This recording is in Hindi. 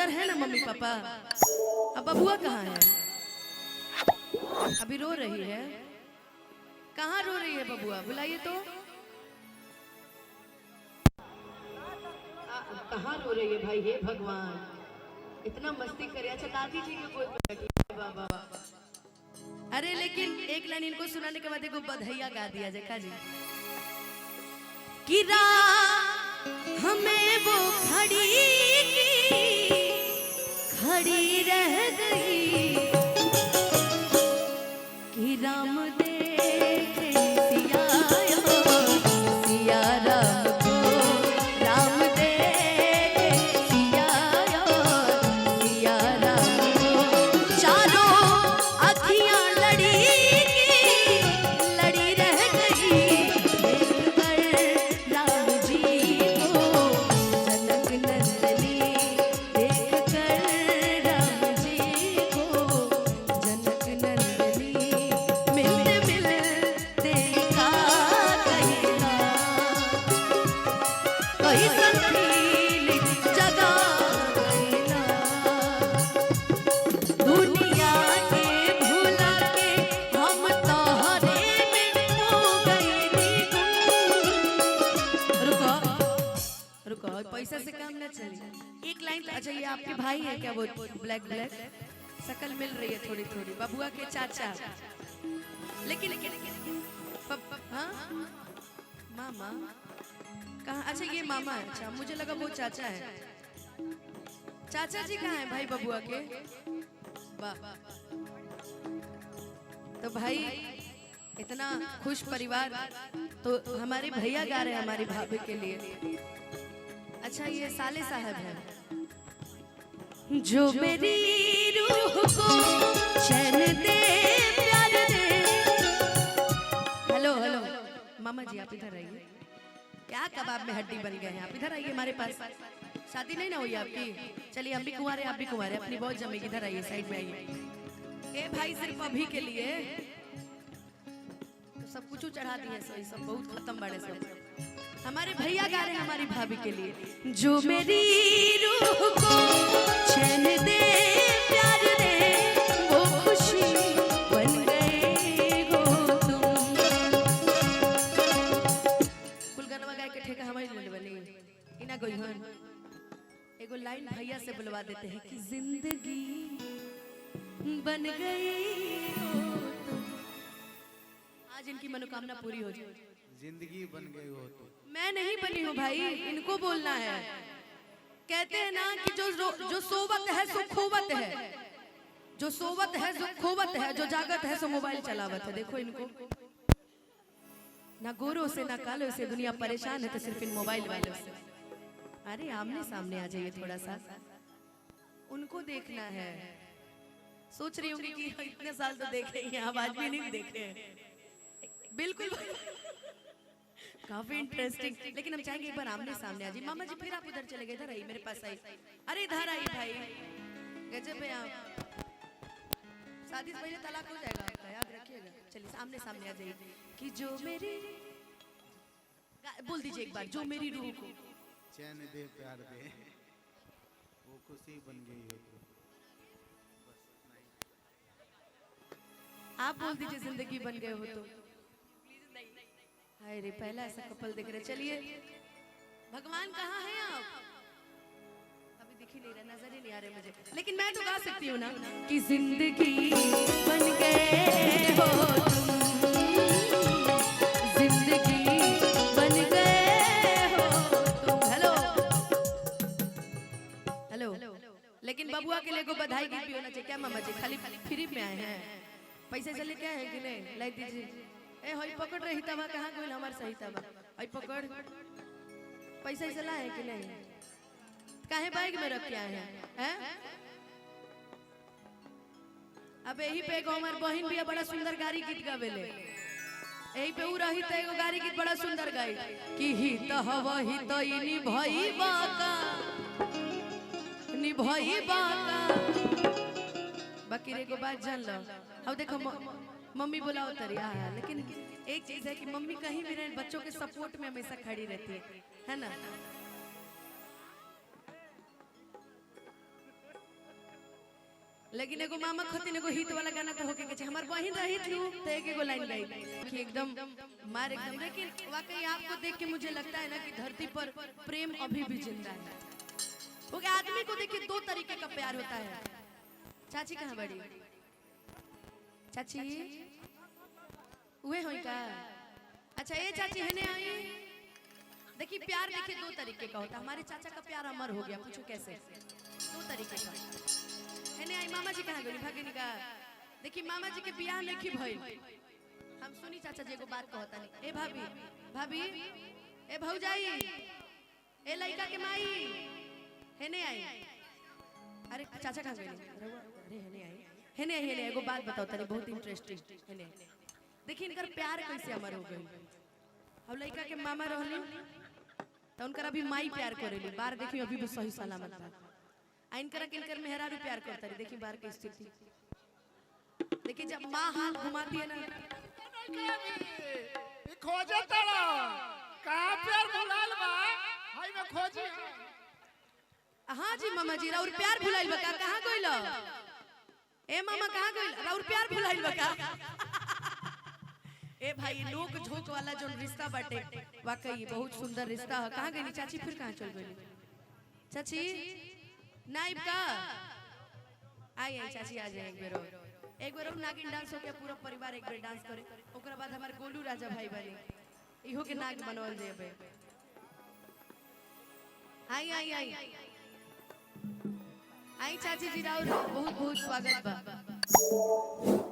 अंदर है ना मम्मी पापा? अब बबुआ कहाँ है? अभी रो रही है। कहाँ रो रही है बबुआ? बुलाइए तो। कहाँ रो रही है भाई? हे भगवान, इतना मस्ती करे। अच्छा दादी जी के कोई बाबा। अरे लेकिन एक लाइन इनको सुनाने के बाद एक बधाइया गा दिया जेखा जी कि हमें वो खड़ी रह गई कि राम देखे सिया सिया राम को, राम देखे सिया सिया राम को। चारों अखियां लड़ी रह गई देखकर राम जी को, जनक नंदनी देखकर राम जी को, जनक नंदनी मिलते मिलते का कहना कहीं संगील जगा गईला, दुनिया के भुला के हम तोहरे में हो गए रुको रुको, पैसा से काम ना चले। एक लाइन अच्छा, ये आपके भाई है क्या? वो ब्लैक ब्लैक शकल मिल रही है थोड़ी थोड़ी, बबुआ के चाचा। लेकिन हाँ मामा कहाँ? अच्छा ये मामा है। अच्छा मुझे लगा वो चाचा है। चाचा जी कहाँ है भाई बबुआ के? वाह, तो भाई इतना खुश परिवार। तो हमारे भैया गा रहे हैं हमारी भाभी के लिए। अच्छा ये साले साहब है। जो मेरी रूह को चैन दे प्यार दे। हेलो हेलो मामा जी आप इधर आइए। क्या कबाब में हड्डी बन गए हैं आप? इधर आइए हमारे पास। शादी नहीं ना हुई आपकी? चलिए हम भी कुंवारे आप भी कुंवारे, अपनी बहुत जमेगी। इधर आइए, साइड में आइए। ए भाई सिर्फ अभी के लिए तो सब कुछ चढ़ा दिए, सही सब बहुत खत्म बड़े सब। हमारे भैया गा रहे हैं हमारी भाभी के लिए। जो मेरी रूह को चैन दे प्यार दे वो खुशी बन गए हो तुम। कुल गाना गाए के ठेका हमारी ले बनी इना कोई हो। एगो लाइन भैया से बुलवा देते हैं कि जिंदगी बन गई हो तुम। आज इनकी मनोकामना पूरी हो जाए। जिंदगी बन गई हो तो। मैं नहीं बनी हूँ भाई, इनको बोलना है। कहते हैं ना कि जो सोवत है सो खोवत है, जो सोवत है सो खोवत है, जो जागत है सो मोबाइल चलावत है। देखो इनको ना गोरों से ना कालों से दुनिया परेशान है, तो सिर्फ इन मोबाइल वालों से। अरे आमने सामने आ जाइए थोड़ा सा, उनको देखना है। सोच रही होंगी कि इतने साल तो देखे ही हैं, आवाज भी नहीं देखे हैं। बिल्कुल काफी इंटरेस्टिंग। लेकिन हम चाहेंगे एक बार आमने सामने आ जाइए। मामा जी फिर आप उधर चले गए, इधर आइए मेरे पास आइए। अरे इधर आइए भाई, गजब है आप। शादी से पहले तलाक हो जाएगा आपका, याद रखिएगा। चलिए सामने सामने आ जाइए कि जो मेरी, बोल दीजिए एक बार, जो मेरी रूह को चैन दे प्यार दे वो खुशी बन गई हो तो। आप बोल दीजिए जिंदगी बन गए हो तो। हाय रे, पहला ऐसा कपल देख रहे। चलिए भगवान कहाँ हैं आप? अभी दिख ही नहीं रहा, नजर ही नहीं आ रहे मुझे। लेकिन मैं तो गा सकती हूँ ना कि जिंदगी बन गए हो तुम, जिंदगी बन गए हो तुम। Hello hello. लेकिन बबुआ के लिए को बधाई गीत भी होना चाहिए क्या मामा जी? खाली फ्री में आए हैं, पैसे चले क्या है कि नहीं? लाई दीजिए। ए हई पकड़ रही तबा, कहाँ गोल हमार सही तबा? हई पकड़, पैसा चला है कि नहीं? काहे बैग में रख के आए हैं? अब यही पे एगो हमार बहन भी बड़ा सुंदर गाड़ी गीत गावेले। यही पे उ रही त एगो गाड़ी गीत बड़ा सुंदर गाई कि ही त हवा ही त इनी भई बाका निभई बाका। बाकी रे को बात जान लो। अब देखो मम्मी बुलाओ तरिया है, लेकिन एक चीज है कि मम्मी कहीं भी रहे बच्चों के सपोर्ट में हमेशा खड़ी रहती है ना। लेकिन एगो मामा खतिन एगो हिट वाला गाना तो होके के हमार बहिन रहित लू तो एगो लाइन गाई कि एकदम मार एकदम। लेकिन वाकई आपको देख के मुझे लगता है ना कि धरती पर प्रेम अभी भी जिंदा है। क्योंकि आदमी को देखिए दो तरीके का प्यार होता है। चाची कहाँ बड़ी? चाची उहे होई का? अच्छा ये चाची है ने आई। देखिए प्यार देखिए दो तरीके का होता है। हमारे चाचा का प्यार अमर हो गया। पूछो कैसे? दो तरीके का है ने आई। मामा जी कहाँ गई? भागिनी का। देखिए मामा जी के बियाह नहीं की भई। हम सुनी चाचा जी को बात कहता नहीं। ए भाभी भाभी ए भौजाई ए लइका के माई है ने आई। अरे चाचा कहाँ गई? अरे है ने आई है ने एगो बात बताओ तनी बहुत इंटरेस्टिंग है ने। देखिए इनकर प्यार कैसे अमर हो गई। अब लइका के मामा रहली तो उनकर अभी माई प्यार करेली। बार देखिए अभी भी सही सलामत बा। आ इनकर किनकर मेहरारू प्यार करता रही। देखिए बार की स्थिति देखिए जब माँ हाथ घुमाती है ना खोजे तड़ा कहाँ प्यार भुलाल बा हाय में खोजी। हाँ जी मामा जी राउर प्यार भुलाइल बा। कहाँ गइल? ए मामा कहाँ गइल? राउर प्यार भुलाइल बा का? ए भाई नोक झोंक वाला जो रिश्ता बाटे वाकई बहुत सुंदर रिश्ता है। कहाँ गई चाची? फिर कहाँ चल गई चाची? नाइब का आई आई चाची आ जाए एक बेर नागिन डांस हो गया। पूरा परिवार एक बेर डांस करे। ओकरा बाद हमारे गोलू राजा भाई बने इहो के नाग बनवल जेबे। आई आई आई आई चाची जी राउर बहुत बहुत स्वागत बा।